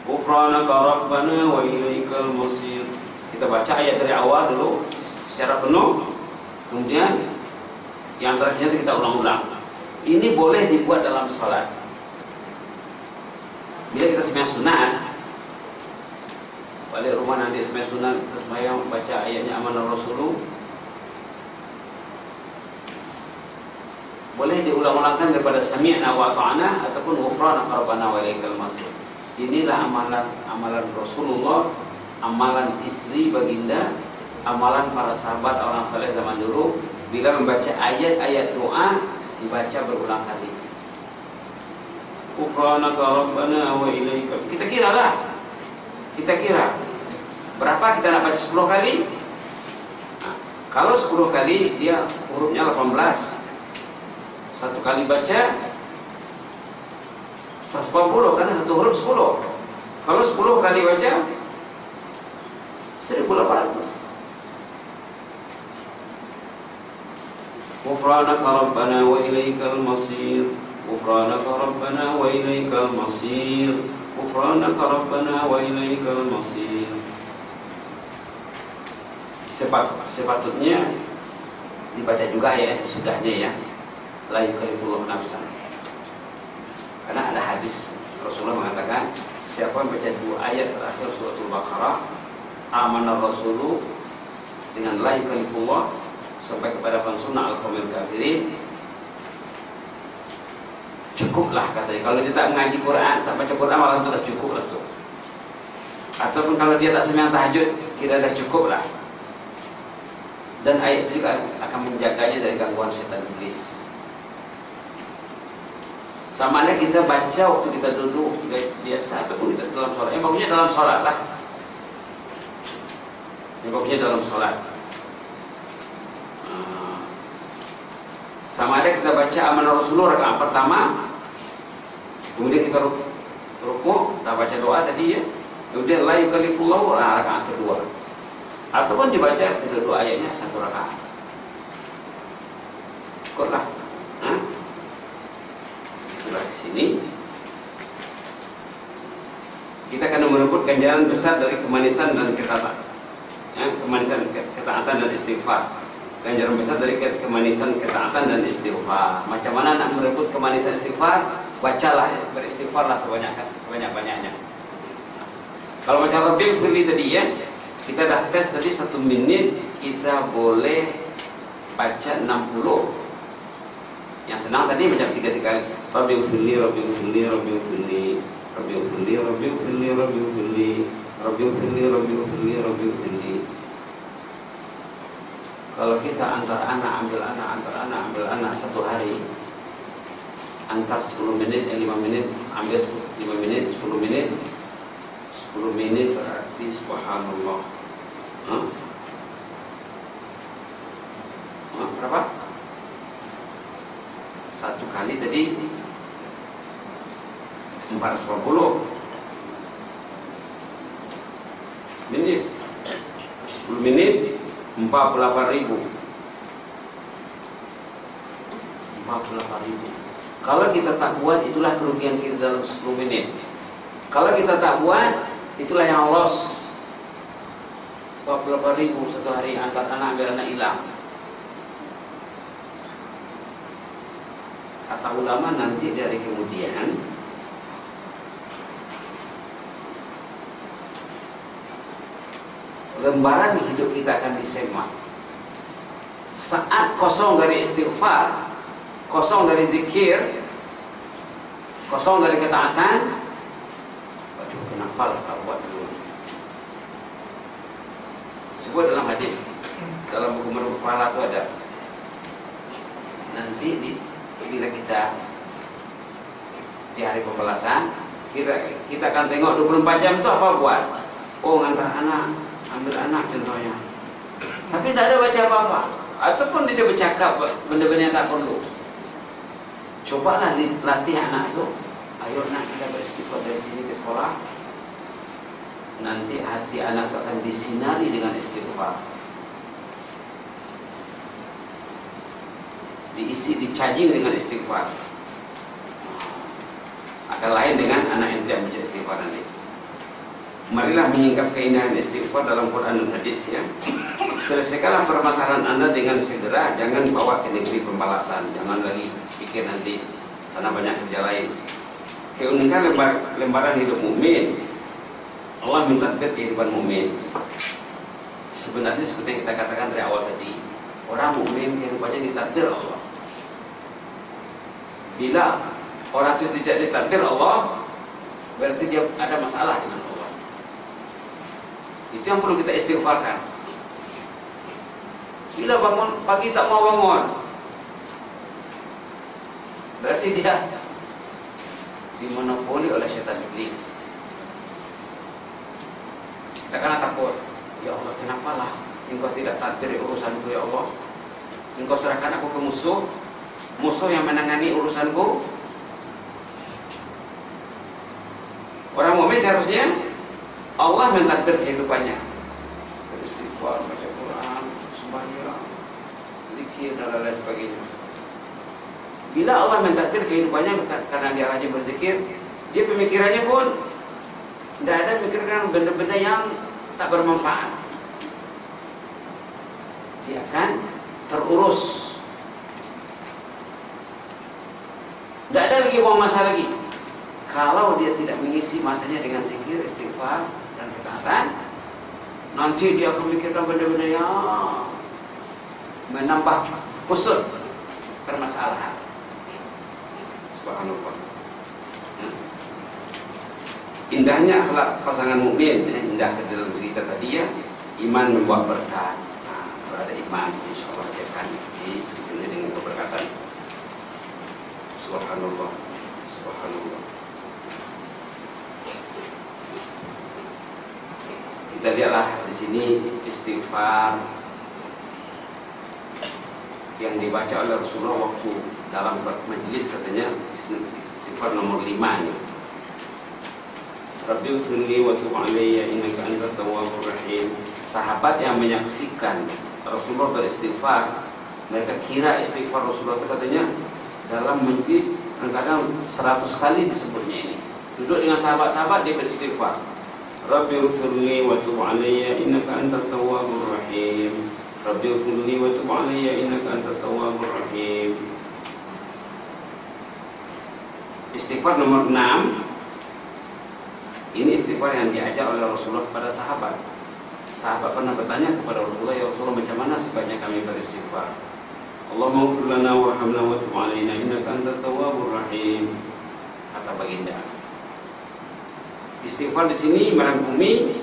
غفرانك ربنا وإليك المصير. Kita baca ayat dari awal dulu secara penuh, kemudian yang terakhirnya kita ulang-ulang. Ini boleh dibuat dalam salat. Bila kita sembahyang sunat, balik rumah nanti sembahyang sunat, kita sembahyang baca ayatnya amanah Rasul, boleh diulang-ulangkan daripada sami'na wa ta'ana ataupun ghufranaka rabbana wa ilaikal masir. Inilah amalan Rasulullah, amalan istri baginda, amalan para sahabat orang saleh zaman dulu. Bila membaca ayat-ayat doa dibaca berulang kali. Ghufranaka rabbana wa ilaika. Kita kira berapa kita nak baca 10 kali? Nah, kalau 10 kali dia hurufnya 18. Satu kali baca 140 karena satu huruf 10. Kalau 10 kali baca 1800. Ghufranaka rabbana wa ilaikal masir. Ghufranaka rabbana wa ilaikal masir. Ghufranaka rabbana wa ilaikal masir. Sepatutnya dibaca juga ayat sesudahnya ya. La yukallifullahu nafsan. Karena ada hadis Rasulullah mengatakan, siapa yang baca 2 ayat terakhir suratul Baqarah, amanah Rasulu dengan la yukallifullah sampai kepada sunnah al-qawmil kafirin, cukuplah katanya. Kalau dia tak mengaji Quran, tak baca Quran, malam itu dah cukup lah tuh. Ataupun kalau dia tak sembahyang tahajud, kira dah cukup lah. Dan ayat itu juga akan menjaganya dari gangguan setan iblis. Sama ada kita baca waktu kita duduk biasa ataupun kita dalam sholat. Yang bagusnya dalam sholat lah. Yang bagusnya dalam sholat. Sama ada kita baca amanah Rasulullah rakaat pertama, kemudian kita rukuk, kita baca doa tadi ya, kemudian la yukallifullahu rakaat kedua, ataupun dibaca kedua ayatnya satu rakaat. Ikutlah. Itulah di sini kita akan merebut ganjaran besar dari kemanisan dan ketaatan, ya, kemanisan, ketaatan dan istighfar. Ganjaran besar dari kemanisan, ketaatan dan istighfar. Macam mana nak merebut kemanisan istighfar? Bacalah, beristighfarlah sebanyak-banyaknya. Kalau macam Rabbil Firli tadi ya, kita dah tes tadi 1 menit kita boleh baca 60. Yang senang tadi macam 3 kali. Rabbil Firli, Rabbil Firli, Rabbil Firli, Rabbil Firli, Rabbil Firli, Rabbil Firli, Rabbil Firli, Rabbil Firli, Rabbil Firli. Kalau kita antar anak ambil anak 1 hari, antar 10 menit, 5 menit, ambil 5 menit, 10 menit, 10 menit berarti subhanallah. Berapa? 1 kali tadi 450 menit, 10 menit 48.000. Kalau kita tak buat, itulah kerugian kita dalam 10 menit. Kalau kita tak buat, itulah yang loss. 48.000 1 hari antar anak ambil anak hilang. Kata ulama nanti dari kemudian lembaran hidup kita akan disemak. Saat kosong dari istighfar, kosong dari zikir, kosong dari ketaatan, waduh kenapa lah tak buat dulu. Sebut dalam hadis, dalam buku merubah kepala itu ada. Nanti bila kita di hari pembalasan, kita akan tengok 24 jam itu apa buat. Oh, ngantar anak, ambil anak contohnya, tapi tidak ada baca apa-apa, ataupun dia bercakap benda-benda yang tak perlu. Cobalah latih anak itu. Ayo nak kita beristighfar dari sini ke sekolah. Nanti hati anak akan disinari dengan istighfar, diisi, dicharging dengan istighfar. Akan lain dengan anak yang tidak baca istighfar nanti. Marilah menyingkap keindahan istighfar dalam Quran dan hadis ya. Selesaikanlah permasalahan Anda dengan segera, jangan bawa ke negeri pembalasan. Jangan lagi pikir nanti karena banyak kerja lain. Keunikan lembaran hidup mukmin, Allah mentakdir kehidupan mukmin. Sebenarnya seperti yang kita katakan dari awal tadi, orang mukmin kehidupannya ditakdir Allah. Bila orang itu tidak ditakdir Allah, berarti dia ada masalah dengan Allah. Itu yang perlu kita istighfarkan. Bila bangun pagi tak mau bangun, berarti dia dimonopoli oleh syaitan iblis. Kita kena takut. Ya Allah, kenapalah Engkau tidak takdir urusanku ya Allah? Engkau serahkan aku ke musuh yang menangani urusanku. Orang mukmin seharusnya Allah mentakdir kehidupannya. Beristighfar, baca Quran, sembahyang, zikir dan lain sebagainya. Bila Allah mentakdir kehidupannya karena dia rajin berzikir, dia pemikirannya pun tidak ada memikirkan benda-benda yang tak bermanfaat. Dia akan terurus. Tidak ada lagi uang masa lagi. Kalau dia tidak mengisi masanya dengan zikir, istighfar dan ketaatan, nanti dia akan memikirkan benda-benda yang menambah kusut permasalahan. Subhanallah. Indahnya akhlak pasangan mukmin, indah ke dalam cerita tadi ya, iman membawa berkat. Nah, kalau ada iman, insya Allah dia akan dipenuhi dengan keberkatan. Subhanallah, subhanallah. Kita lihatlah di sini istighfar yang dibaca oleh Rasulullah waktu dalam majelis, katanya istighfar nomor 5 ini. Rabbil firli wa tub alayya innaka antat tawwabur rahim. Sahabat yang menyaksikan Rasulullah beristighfar, mereka kira istighfar Rasulullah itu katanya dalam majlis kadang-kadang 100 kali disebutnya ini. Duduk dengan sahabat-sahabat dia beristighfar. Rabbighfirli wa tub 'alayya innaka antat tawwabur rahim. Rabbighfirli wa tub 'alayya innaka antat tawwabur rahim. Istighfar nomor 6. Ini istighfar yang diajar oleh Rasulullah kepada sahabat. Sahabat pernah bertanya kepada Rasulullah, ya Rasulullah, macam mana sebaiknya kami beristighfar? Allahumma ighfir lana warhamna wa tub 'alaina innaka antat tawwabur rahim. Kata baginda. Istighfar di sini merangkumi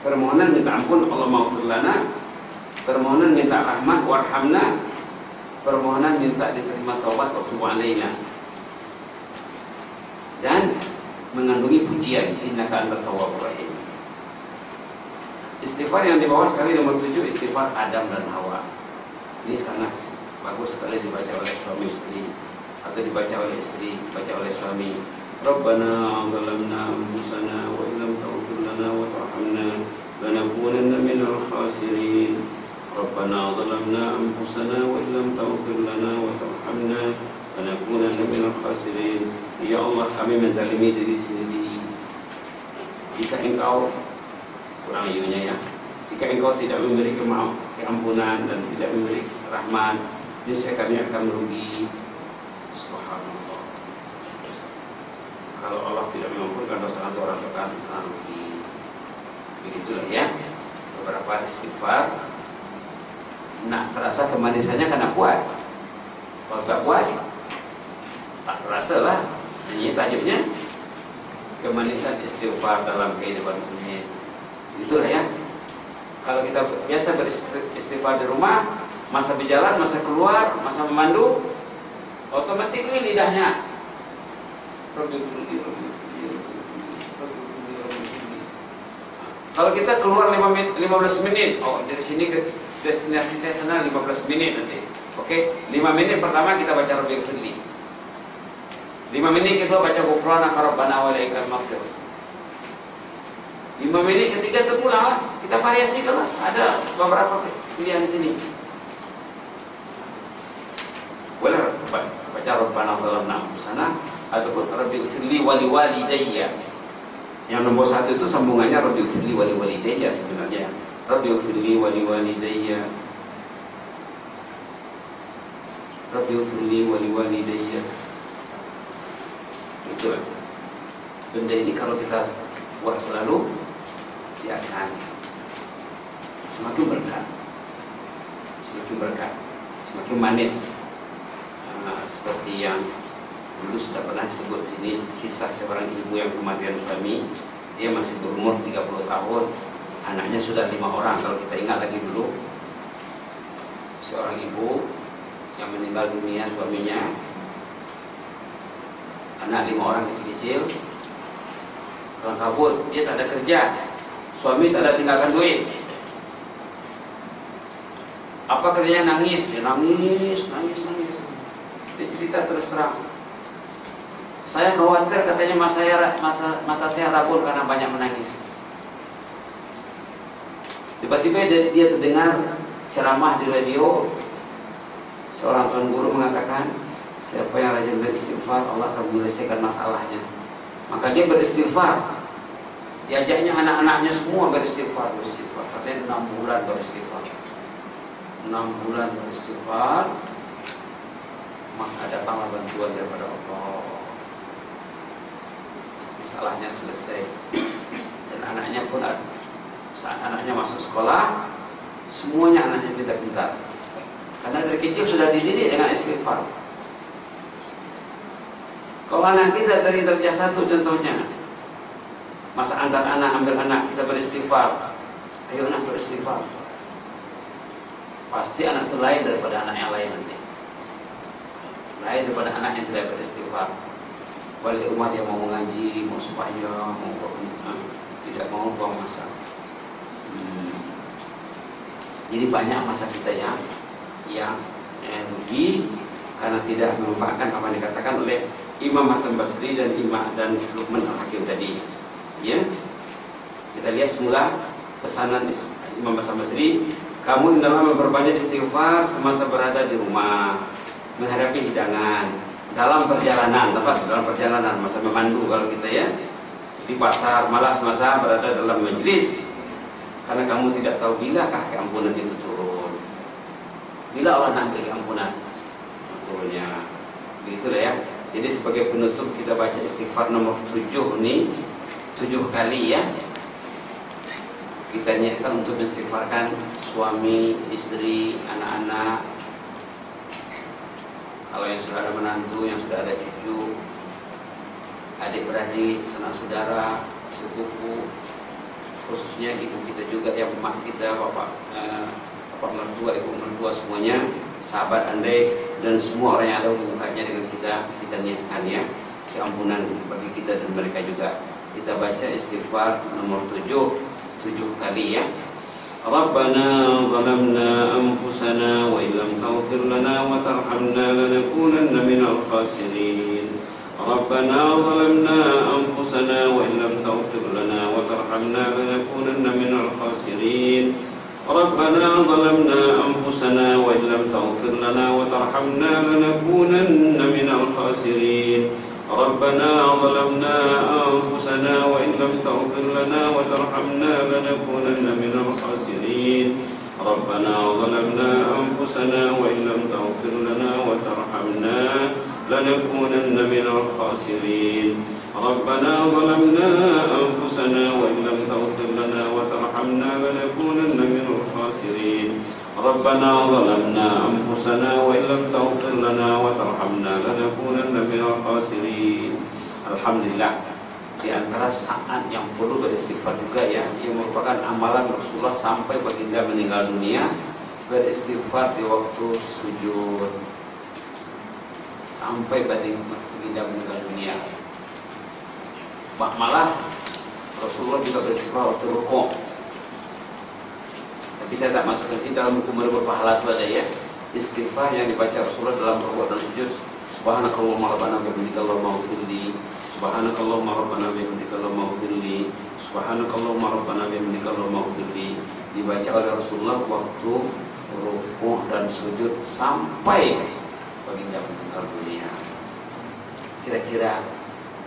permohonan minta ampun, Allahumma ighfir lana, permohonan minta rahmat warhamna, permohonan minta diterima taubat wa tub 'alaina, dan mengandungi pujian innaka antat tawwabur rahim. Istighfar yang di bawah sekali nomor 7, istighfar Adam dan Hawa. Ini sangat bagus sekali dibaca oleh suami istri atau dibaca oleh istri, dibaca oleh suami. Rabbana zalamna anfusana wa illam taghfir lana wa tarhamna lanakunanna minal khasirin. Rabbana zalamna anfusana wa illam taghfir lana wa tarhamna lanakunanna minal khasirin. Ya Allah, kami menzalimi diri sendiri. Jika Engkau, kurang iunya ya, jika Engkau tidak memberi keampunan dan tidak memberi rahmat, niscaya kami akan merugi. Subhanallah. Kalau Allah tidak mengampunkan dosa orang akan merugi. Begitulah ya beberapa istighfar. Nah, terasa kemanisannya karena kuat. Kalau tak kuat, tak terasa lah. Ini tajuknya kemanisan istighfar dalam kehidupan dunia. Itulah ya. Kalau kita biasa beristighfar di rumah, masa berjalan, masa keluar, masa memandu, otomatis lidahnya. Kalau kita keluar 15 menit, oh dari sini ke destinasi saya sana 15 menit nanti. Oke, 5 menit pertama kita baca Rabbighfirli. 5 menit kedua baca Ghufranaka Rabbana wa ilaikal masir. 5 menit ketiga terpulang, kita variasikan lah. Ada beberapa pilihan di sini. Boleh baca Rabbana zalamna anfusana ataupun Rabbighfirli wa liwalidayya. Yang nomor 1 itu sambungannya Rabbighfirli wa liwalidayya sebenarnya. Rabbighfirli wa liwalidayya. Rabbighfirli wa liwalidayya. Itulah. Benda ini kalau kita buat selalu, dia akan semakin berkah, semakin manis. Seperti yang dulu sudah pernah disebut sini, kisah seorang ibu yang kematian suami. Dia masih berumur 30 tahun, anaknya sudah 5 orang. Kalau kita ingat lagi dulu, seorang ibu yang meninggal dunia suaminya, anak 5 orang kecil-kecil, orang kabur, dia tak ada kerja, suami tak ada tinggalkan duit. Apa kerjanya? Nangis, dia nangis. Dia cerita terus terang, saya khawatir katanya mata saya rabun karena banyak menangis. Tiba-tiba dia terdengar ceramah di radio. Seorang tuan guru mengatakan, siapa yang rajin beristighfar, Allah akan menyelesaikan masalahnya. Maka dia beristighfar. Diajaknya anak-anaknya semua beristighfar. Katanya 6 bulan beristighfar. 6 bulan beristighfar, maka datanglah bantuan daripada Allah. Masalahnya selesai. Dan anaknya pun, saat anaknya masuk sekolah, semuanya anaknya pintar-pintar. Karena dari kecil sudah dididik dengan istighfar. Kalau anak kita dari darjah 1 contohnya, masa angkat anak, ambil anak, kita beristighfar. Ayo anak beristighfar. Pasti anak itu lain daripada anak yang lain nanti. Lain daripada anak yang tidak beristighfar. Balik rumah dia mau mengaji, mau sembahyang, mau tidak mau buang masa. Jadi banyak masa kita yang rugi karena tidak memanfaatkan apa yang dikatakan oleh Imam Hasan Basri dan Luqman Al-Hakim tadi. Ya, kita lihat semula pesanan Imam Hasan Basri, kamu hendaklah memperbanyak istighfar semasa berada di rumah. menghadapi hidangan, dalam perjalanan, dalam perjalanan masa memandu kalau kita ya di pasar malas masa berada dalam majelis, karena kamu tidak tahu bilakah keampunan itu turun, bila Allah nak beri ampunan turunnya, begitulah ya. Jadi sebagai penutup kita baca istighfar nomor 7 nih, 7 kali ya. Kita niatkan untuk mengistighfarkan suami, istri, anak-anak, kalau yang sudah ada menantu, yang sudah ada cucu, adik-beradik, saudara, sepupu, khususnya ibu kita juga, yang emak kita, bapak mertua, ibu mertua, semuanya, sahabat andai, dan semua orang yang ada hubungannya dengan kita niatkan ya keampunan bagi kita dan mereka juga. Kita baca istighfar nomor 7 kali ya. Rabbana zalamna anfusana wa illam taghfir lana wa tarhamna lanakunanna minal khasirin. Rabbana zalamna anfusana wa illam taghfir lana wa tarhamna lanakunanna minal khasirin. Rabbana zalamna anfusana wa illam taghfir lana wa tarhamna lanakunanna minal khasirin. ربنا ظلمنا أنفسنا وإن لم تغفر لنا وترحمنا لنكونن من الخاسرين. ربنا ظلمنا أنفسنا وإن لم تغفر لنا وترحمنا لنكونن من الخاسرين. ربنا ظلمنا أنفسنا وإن لم تغفر لنا وترحمنا لنكونن من الخاسرين. ربنا ظلمنا أنفسنا وإن لم تغفر لنا وترحمنا لنكونن من الخاسرين. Alhamdulillah, di antara saat yang perlu beristighfar juga ya, yang merupakan amalan Rasulullah sampai baginda meninggal dunia, beristighfar di waktu sujud sampai baginda meninggal dunia. Malah Rasulullah juga beristighfar waktu rukuk. Tapi saya tak masukkan ini dalam hukum berpahala itu ada ya. Istighfar yang dibaca Rasulullah dalam rukuk dan sujud. Subhanakallahumma rabbana bihamdika Allahumma ighfirli. Subhanakallahumma rabbana bihamdika Allahumma ighfirli. Subhanakallahumma rabbana bihamdika Allahumma ighfirli. Dibaca oleh Rasulullah waktu rukuk dan sujud sampai baginda meninggal dunia. Kira-kira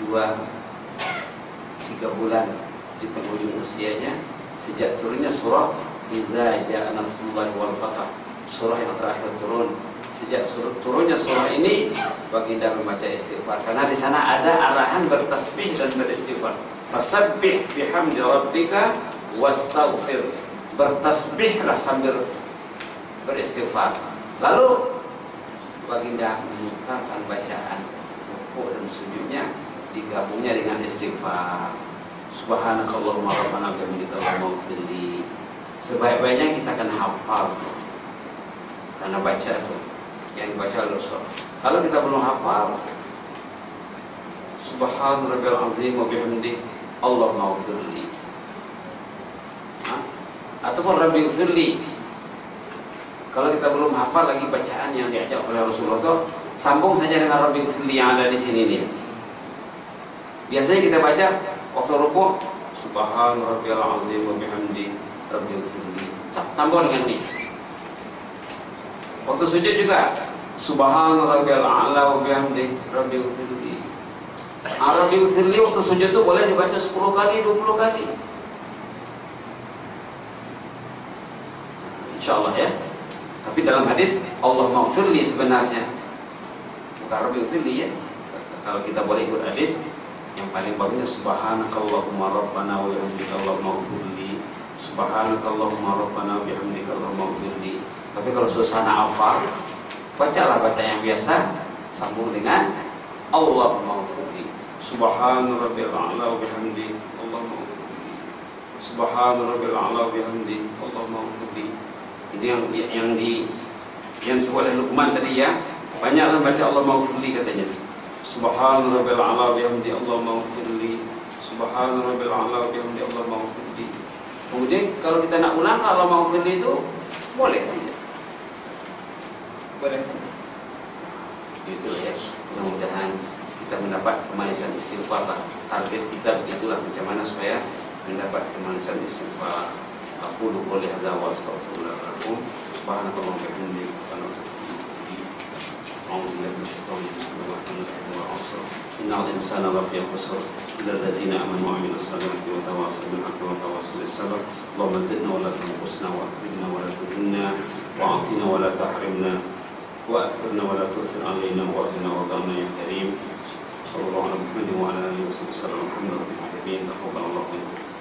2-3 bulan di penghujung usianya sejak turunnya surah Idza Jaa Nasrullahi wal Fath, surah yang terakhir turun. Sejak turunnya surah ini baginda membaca istighfar, karena di sana ada arahan bertasbih dan beristighfar. Fasabbih bihamdi rabbika wastaghfir. Bertasbihlah sambil beristighfar. Lalu baginda memutarkan bacaan rukuk dan sujudnya digabungnya dengan istighfar. Subhanakallahumma rabbana bihamdika Allahumma ighfirli. Sebaik-baiknya kita akan hafal karena baca itu yang dibaca oleh Rasulullah. Kalau kita belum hafal, Subhan Rabbil Azim wa bihamdi Allahumma ighfirli, ataupun Rabbi ighfirli. Kalau kita belum hafal lagi bacaan yang diajak oleh Rasulullah itu, sambung saja dengan Rabbi ighfirli yang ada di sini nih. Biasanya kita baca waktu rukuk, Subhan Rabbil Azim wa bihamdi Rabbil Firli, sambung dengan ini. Waktu sujud juga Subhan Rabbil A'la wa bihamdi Rabbil Firli. Rabbil Firli waktu sujud itu boleh dibaca 10 kali, 20 kali. Insyaallah ya. Tapi dalam hadis Allah maghfirli sebenarnya, bukan Rabbil Firli ya. Kalau kita boleh ikut hadis, yang paling bagusnya Subhanakallahumma rabbana wa bihamdika Allahumma ighfirli. Subhanakallahumma rabbana bihamdika Allahumma ighfirli. Tapi kalau suasana hafal, bacalah baca yang biasa, sambung dengan Allahumma ighfirli. Subhan rabbil a'la wa bihamdi Allahumma ighfirli. Subhan rabbil a'la wa bihamdi Allahumma ighfirli. Ini yang disebut oleh Luqman tadi ya. Banyaklah baca Allahumma ighfirli katanya. Subhan rabbil a'la wa bihamdi Allahumma ighfirli. Subhan rabbil a'la wa bihamdi Allahumma ighfirli. Kemudian kalau kita nak ulang kalau mau pilih itu boleh saja, boleh saja. Itu ya. Mudah-mudahan kita mendapat kemanisan istighfar. Target kita begitulah, macam mana supaya mendapat kemanisan istighfar. Aku boleh ada wa astaghfirullahaladzim. Subhanallah wa bihamdihi. أعوذ بالله من الشيطان الرجيم والعصر إن الإنسان لفي خسر إلا الذين آمنوا وعملوا الصالحات وتواصوا بالحق وتواصوا بالصبر اللهم زدنا ولا تنقصنا وأكرمنا ولا تهنا وأعطنا ولا تحرمنا وأثرنا ولا تؤثر علينا وأغننا وارضنا يا كريم صلى الله على محمد وعلى آله وصحبه وسلم الحمد لله رب العالمين تقبل الله منكم.